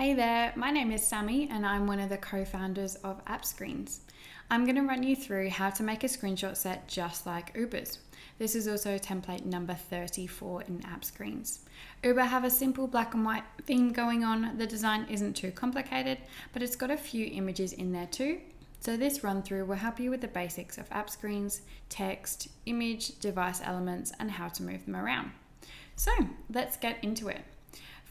Hey there, my name is Sammy and I'm one of the co-founders of AppScreens. I'm going to run you through how to make a screenshot set just like Uber's. This is also template number 34 in AppScreens. Uber have a simple black and white theme going on. The design isn't too complicated, but it's got a few images in there too. So this run through will help you with the basics of AppScreens, text, image, device elements, and how to move them around. So let's get into it.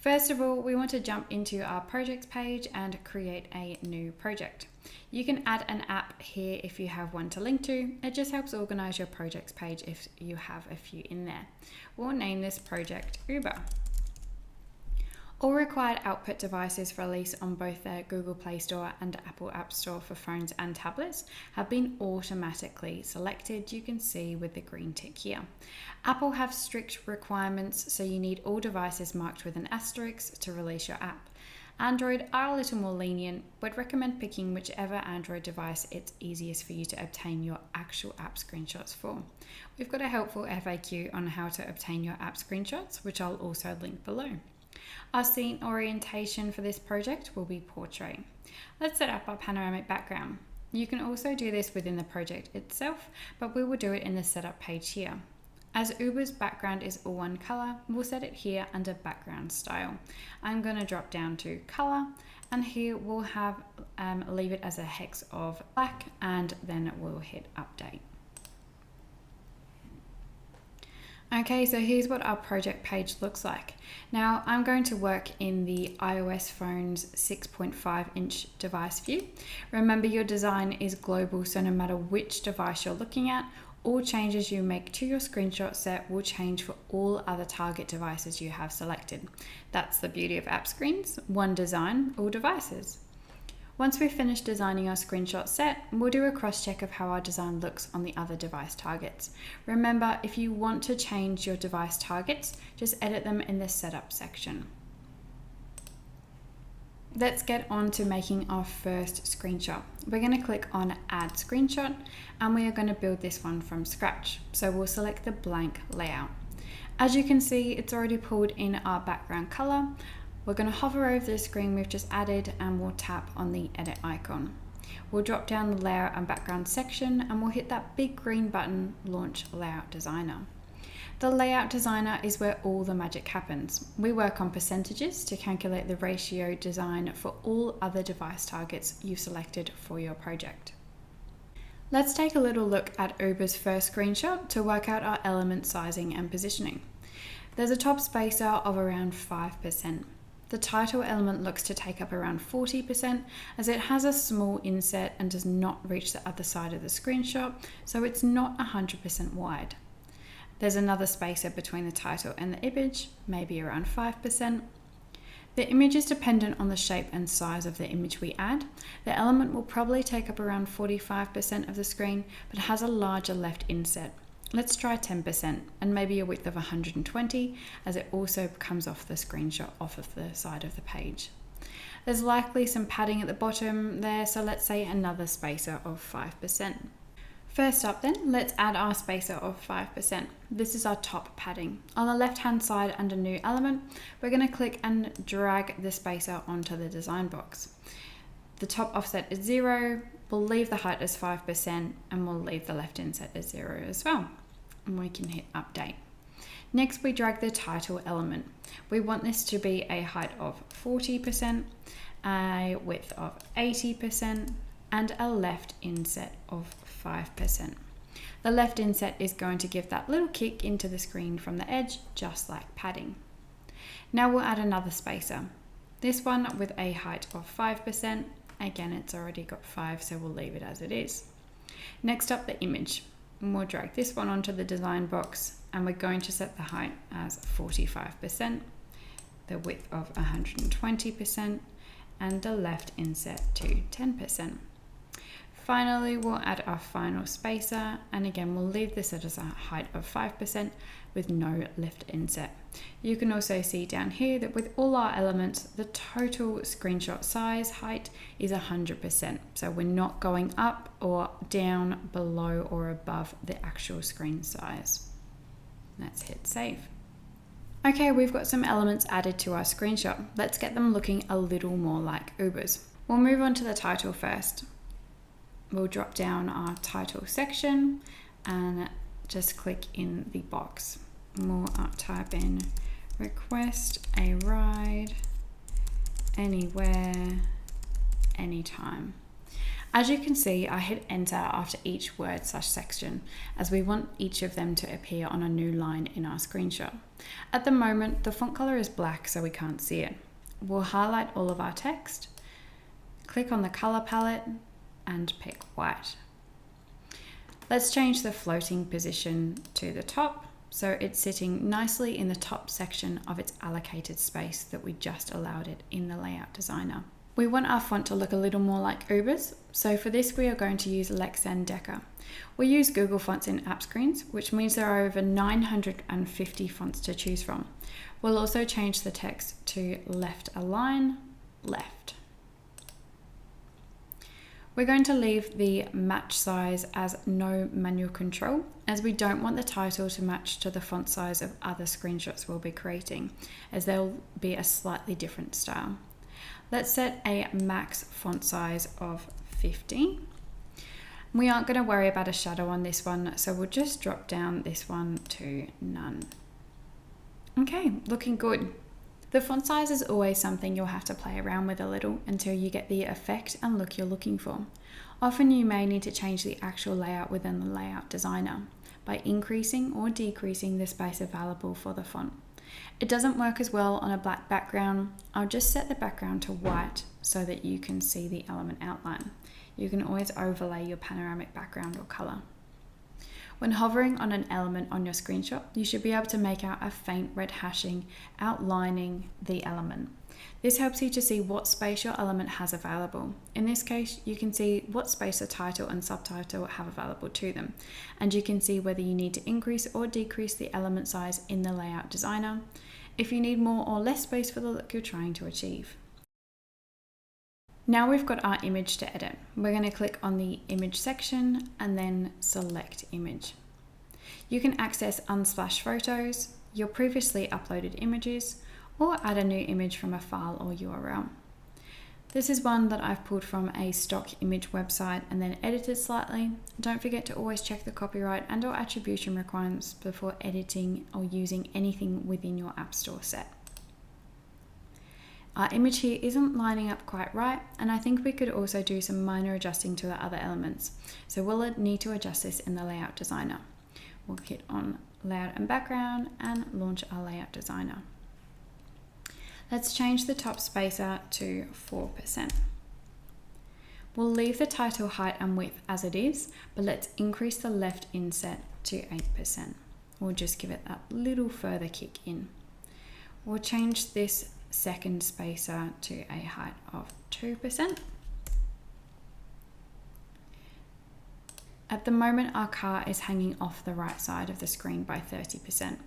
First of all, we want to jump into our projects page and create a new project. You can add an app here if you have one to link to. It just helps organize your projects page if you have a few in there. We'll name this project Uber. All required output devices for release on both the Google Play Store and Apple App Store for phones and tablets have been automatically selected. You can see with the green tick here. Apple have strict requirements, so you need all devices marked with an asterisk to release your app. Android are a little more lenient, but recommend picking whichever Android device it's easiest for you to obtain your actual app screenshots for. We've got a helpful FAQ on how to obtain your app screenshots, which I'll also link below. Our scene orientation for this project will be portrait. Let's set up our panoramic background. You can also do this within the project itself, but we will do it in the setup page here. As Uber's background is all one color, we'll set it here under background style. I'm going to drop down to color, and here we'll have leave it as a hex of black, and then we'll hit update. Okay, so here's what our project page looks like. Now I'm going to work in the iOS phone's 6.5-inch device view. Remember, your design is global, so no matter which device you're looking at, all changes you make to your screenshot set will change for all other target devices you have selected. That's the beauty of AppScreens, one design, all devices. Once we've finished designing our screenshot set, we'll do a cross-check of how our design looks on the other device targets. Remember, if you want to change your device targets, just edit them in the setup section. Let's get on to making our first screenshot. We're going to click on Add Screenshot, and we are going to build this one from scratch. So we'll select the blank layout. As you can see, it's already pulled in our background color. We're going to hover over the screen we've just added, and we'll tap on the edit icon. We'll drop down the layout and background section, and we'll hit that big green button, Launch Layout Designer. The layout designer is where all the magic happens. We work on percentages to calculate the ratio design for all other device targets you've selected for your project. Let's take a little look at Uber's first screenshot to work out our element sizing and positioning. There's a top spacer of around 5%. The title element looks to take up around 40% as it has a small inset and does not reach the other side of the screenshot, so it's not 100% wide. There's another spacer between the title and the image, maybe around 5%. The image is dependent on the shape and size of the image we add. The element will probably take up around 45% of the screen, but has a larger left inset. Let's try 10% and maybe a width of 120, as it also comes off the screenshot off of the side of the page. There's likely some padding at the bottom there, so let's say another spacer of 5%. First up then, let's add our spacer of 5%. This is our top padding. On the left hand side under new element, we're going to click and drag the spacer onto the design box. The top offset is 0, we'll leave the height as 5%, and we'll leave the left inset as 0 as well. And we can hit update. Next, we drag the title element. We want this to be a height of 40%, a width of 80%, and a left inset of 5%. The left inset is going to give that little kick into the screen from the edge, just like padding. Now we'll add another spacer. This one with a height of 5%. Again, it's already got 5, so we'll leave it as it is. Next up, the image. And we'll drag this one onto the design box, and we're going to set the height as 45%, the width of 120%, and the left inset to 10%. Finally, we'll add our final spacer, and again, we'll leave this at a height of 5% with no left inset. You can also see down here that with all our elements, the total screenshot size height is 100%. So we're not going up or down, below or above the actual screen size. Let's hit save. Okay, we've got some elements added to our screenshot. Let's get them looking a little more like Ubers. We'll move on to the title first. We'll drop down our title section and just click in the box. We'll type in request a ride anywhere, anytime. As you can see, I hit enter after each word / section, as we want each of them to appear on a new line in our screenshot. At the moment, the font color is black, so we can't see it. We'll highlight all of our text, click on the color palette, and pick white. Let's change the floating position to the top, so it's sitting nicely in the top section of its allocated space that we just allowed it in the layout designer. We want our font to look a little more like Uber's, so for this we are going to use Lexan Deca. We use Google Fonts in AppScreens, which means there are over 950 fonts to choose from. We'll also change the text to left align, left. We're going to leave the match size as no manual control, as we don't want the title to match to the font size of other screenshots we'll be creating, as they'll be a slightly different style. Let's set a max font size of 50. We aren't going to worry about a shadow on this one, so we'll just drop down this one to none. Okay, looking good. The font size is always something you'll have to play around with a little until you get the effect and look you're looking for. Often you may need to change the actual layout within the layout designer by increasing or decreasing the space available for the font. It doesn't work as well on a black background. I'll just set the background to white so that you can see the element outline. You can always overlay your panoramic background or color. When hovering on an element on your screenshot, you should be able to make out a faint red hashing outlining the element. This helps you to see what space your element has available. In this case, you can see what space the title and subtitle have available to them, and you can see whether you need to increase or decrease the element size in the layout designer, if you need more or less space for the look you're trying to achieve. Now we've got our image to edit. We're going to click on the image section and then select image. You can access unsplash photos, your previously uploaded images, or add a new image from a file or URL. This is one that I've pulled from a stock image website and then edited slightly. Don't forget to always check the copyright and or attribution requirements before editing or using anything within your App Store set. Our image here isn't lining up quite right, and I think we could also do some minor adjusting to the other elements. So we'll need to adjust this in the layout designer. We'll hit on layout and background and launch our layout designer. Let's change the top spacer to 4%. We'll leave the title height and width as it is, but let's increase the left inset to 8%. We'll just give it that little further kick in. We'll change this second spacer to a height of 2%. At the moment, our car is hanging off the right side of the screen by 30%.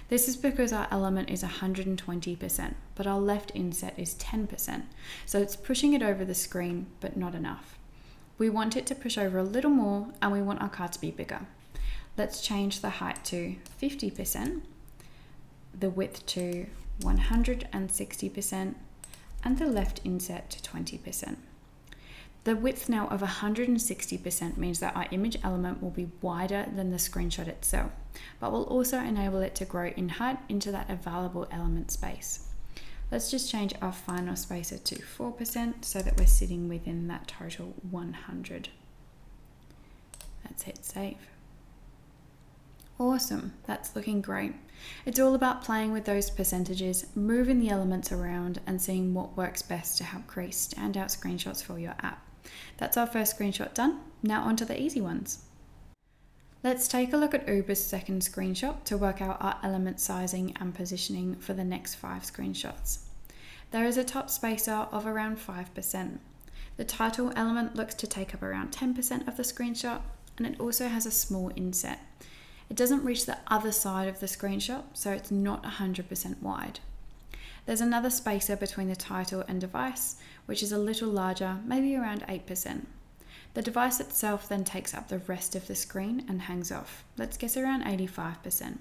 This is because our element is 120%, but our left inset is 10%, so it's pushing it over the screen, but not enough. We want it to push over a little more, and we want our car to be bigger. Let's change the height to 50%, the width to 160%, and the left inset to 20%. The width now of 160% means that our image element will be wider than the screenshot itself, but will also enable it to grow in height into that available element space. Let's just change our final spacer to 4% so that we're sitting within that total 100. Let's hit save. Awesome, that's looking great. It's all about playing with those percentages, moving the elements around and seeing what works best to help create standout screenshots for your app. That's our first screenshot done. Now on to the easy ones. Let's take a look at Uber's second screenshot to work out our element sizing and positioning for the next 5 screenshots. There is a top spacer of around 5%. The title element looks to take up around 10% of the screenshot, and it also has a small inset. It doesn't reach the other side of the screenshot, so it's not 100% wide. There's another spacer between the title and device, which is a little larger, maybe around 8%. The device itself then takes up the rest of the screen and hangs off. Let's guess around 85%.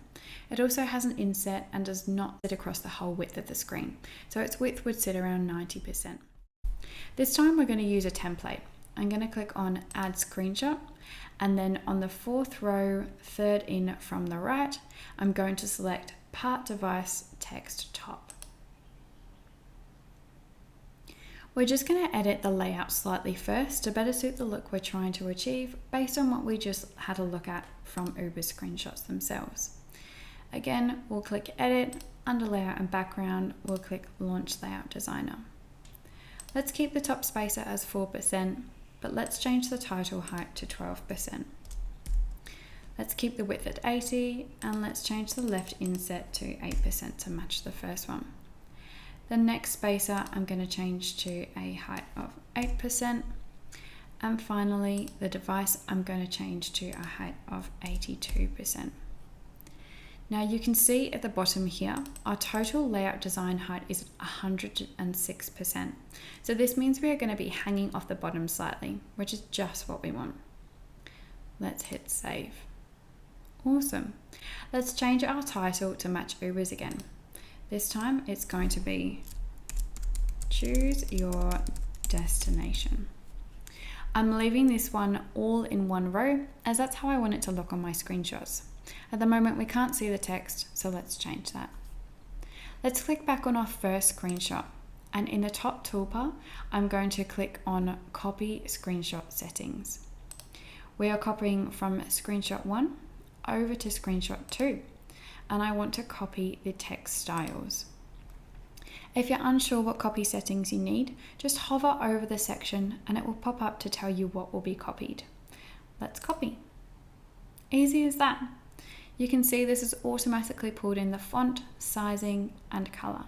It also has an inset and does not sit across the whole width of the screen, so its width would sit around 90%. This time we're going to use a template. I'm going to click on Add Screenshot, and then on the fourth row, third in from the right, I'm going to select Part Device Text Top. We're just going to edit the layout slightly first to better suit the look we're trying to achieve based on what we just had a look at from Uber's screenshots themselves. Again, we'll click Edit, under Layout and Background, we'll click Launch Layout Designer. Let's keep the top spacer as 4%, but let's change the title height to 12%. Let's keep the width at 80, and let's change the left inset to 8% to match the first one. The next spacer I'm going to change to a height of 8, and finally the device I'm going to change to a height of 82%. Now you can see at the bottom here, our total layout design height is 106%. So this means we are going to be hanging off the bottom slightly, which is just what we want. Let's hit save. Awesome. Let's change our title to match Uber's again. This time it's going to be Choose Your Destination. I'm leaving this one all in one row as that's how I want it to look on my screenshots. At the moment we can't see the text, so let's change that. Let's click back on our first screenshot, and in the top toolbar I'm going to click on Copy Screenshot Settings. We are copying from screenshot 1 over to screenshot 2. And I want to copy the text styles. If you're unsure what copy settings you need, just hover over the section and it will pop up to tell you what will be copied. Let's copy. Easy as that. You can see this is automatically pulled in the font, sizing, and color.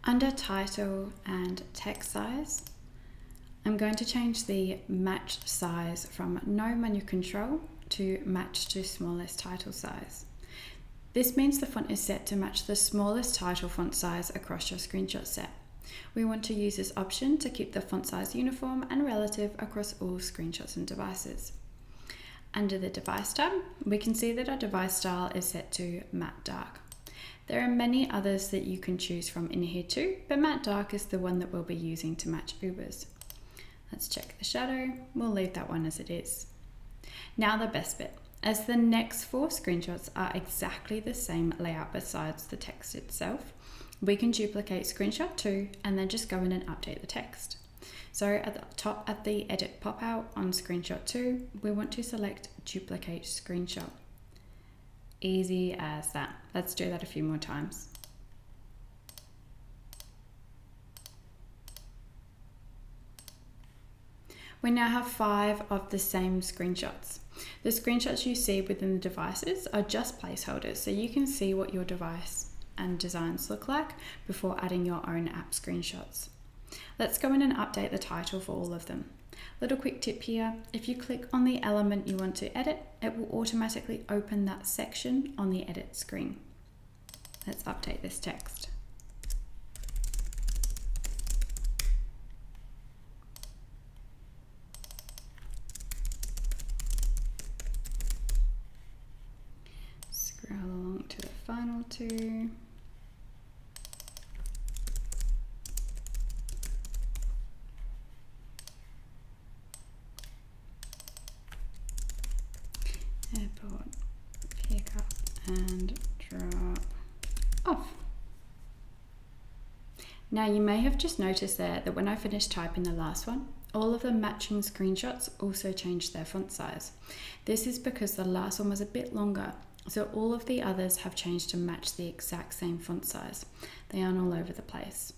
Under title and text size, I'm going to change the match size from no menu control to match to smallest title size. This means the font is set to match the smallest title font size across your screenshot set. We want to use this option to keep the font size uniform and relative across all screenshots and devices. Under the device tab, we can see that our device style is set to matte dark. There are many others that you can choose from in here too, but matte dark is the one that we'll be using to match Uber's. Let's check the shadow. We'll leave that one as it is. Now the best bit. As the next 4 screenshots are exactly the same layout besides the text itself, we can duplicate screenshot 2 and then just go in and update the text. So at the top at the edit pop out on screenshot 2, we want to select duplicate screenshot. Easy as that. Let's do that a few more times. We now have 5 of the same screenshots. The screenshots you see within the devices are just placeholders, so you can see what your device and designs look like before adding your own app screenshots. Let's go in and update the title for all of them. Little quick tip here, if you click on the element you want to edit, it will automatically open that section on the edit screen. Let's update this text. Scroll along to the final 2. Airport, pick up and drop off. Now you may have just noticed there that when I finished typing the last one, all of the matching screenshots also changed their font size. This is because the last one was a bit longer, so all of the others have changed to match the exact same font size. They aren't all over the place.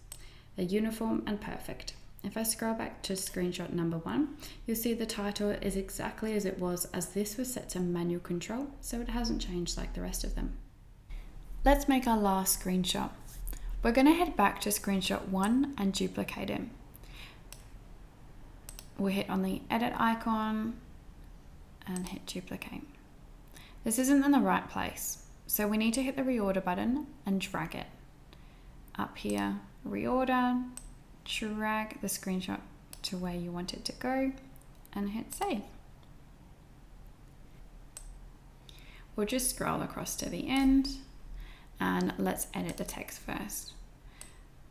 They're uniform and perfect. If I scroll back to screenshot number 1, you'll see the title is exactly as it was, as this was set to manual control, so it hasn't changed like the rest of them. Let's make our last screenshot. We're going to head back to screenshot 1 and duplicate it. We'll hit on the edit icon and hit duplicate. This isn't in the right place, so we need to hit the reorder button and drag it. Up here, reorder, drag the screenshot to where you want it to go and hit save. We'll just scroll across to the end and let's edit the text first.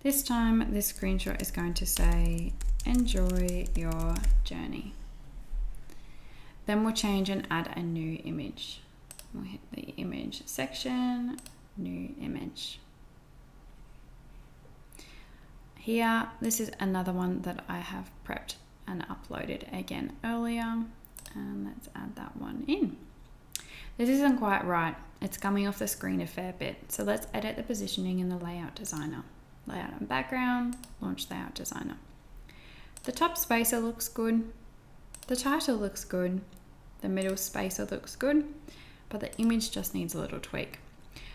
This time, this screenshot is going to say, enjoy your journey. Then we'll change and add a new image. We'll hit the image section, new image. Here, this is another one that I have prepped and uploaded again earlier. And let's add that one in. This isn't quite right. It's coming off the screen a fair bit. So let's edit the positioning in the layout designer. Layout and background, launch layout designer. The top spacer looks good. The title looks good. The middle spacer looks good, but the image just needs a little tweak.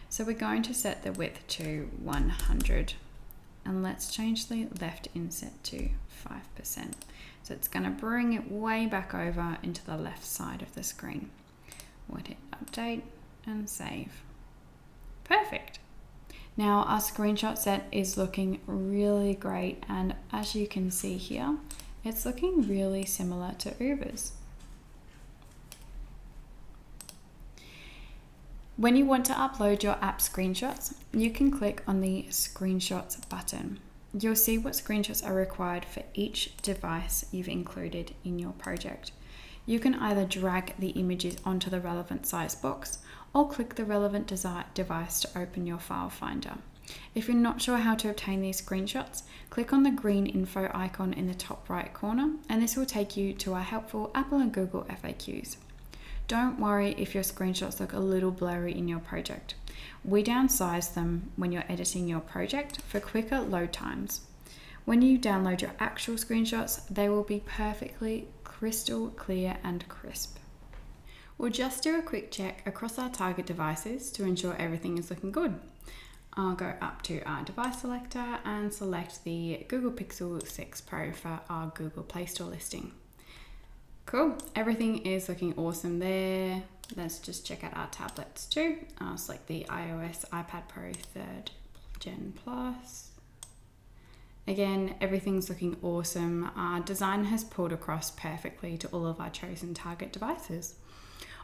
So we're going to set the width to 100 and let's change the left inset to 5%. So it's going to bring it way back over into the left side of the screen. We'll hit update and save. Perfect. Now our screenshot set is looking really great, and as you can see here, it's looking really similar to Uber's. When you want to upload your app screenshots, you can click on the Screenshots button. You'll see what screenshots are required for each device you've included in your project. You can either drag the images onto the relevant size box or click the relevant device to open your file finder. If you're not sure how to obtain these screenshots, click on the green info icon in the top right corner and this will take you to our helpful Apple and Google FAQs. Don't worry if your screenshots look a little blurry in your project. We downsize them when you're editing your project for quicker load times. When you download your actual screenshots, they will be perfectly crystal clear and crisp. We'll just do a quick check across our target devices to ensure everything is looking good. I'll go up to our device selector and select the Google Pixel 6 Pro for our Google Play Store listing. Cool, everything is looking awesome there. Let's just check out our tablets too. I'll select the iOS iPad Pro 3rd Gen Plus. Again, everything's looking awesome. Our design has pulled across perfectly to all of our chosen target devices.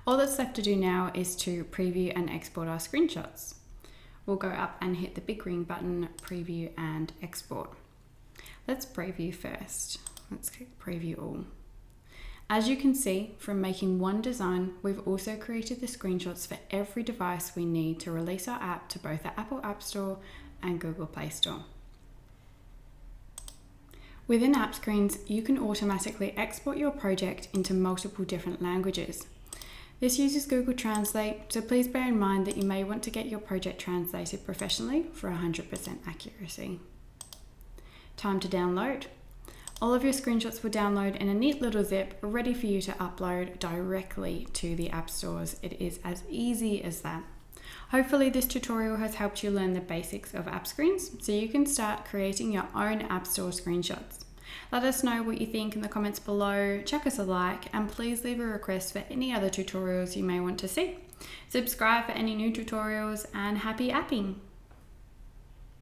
All that's left to do now is to preview and export our screenshots. We'll go up and hit the big green button, preview and export. Let's preview first. Let's click preview all. As you can see, from making one design, we've also created the screenshots for every device we need to release our app to both the Apple App Store and Google Play Store. Within AppScreens, you can automatically export your project into multiple different languages. This uses Google Translate, so please bear in mind that you may want to get your project translated professionally for 100% accuracy. Time to download. All of your screenshots will download in a neat little zip ready for you to upload directly to the app stores. It is as easy as that. Hopefully this tutorial has helped you learn the basics of AppScreens so you can start creating your own App Store screenshots. Let us know what you think in the comments below, check us a like, and please leave a request for any other tutorials you may want to see. Subscribe for any new tutorials, and happy apping!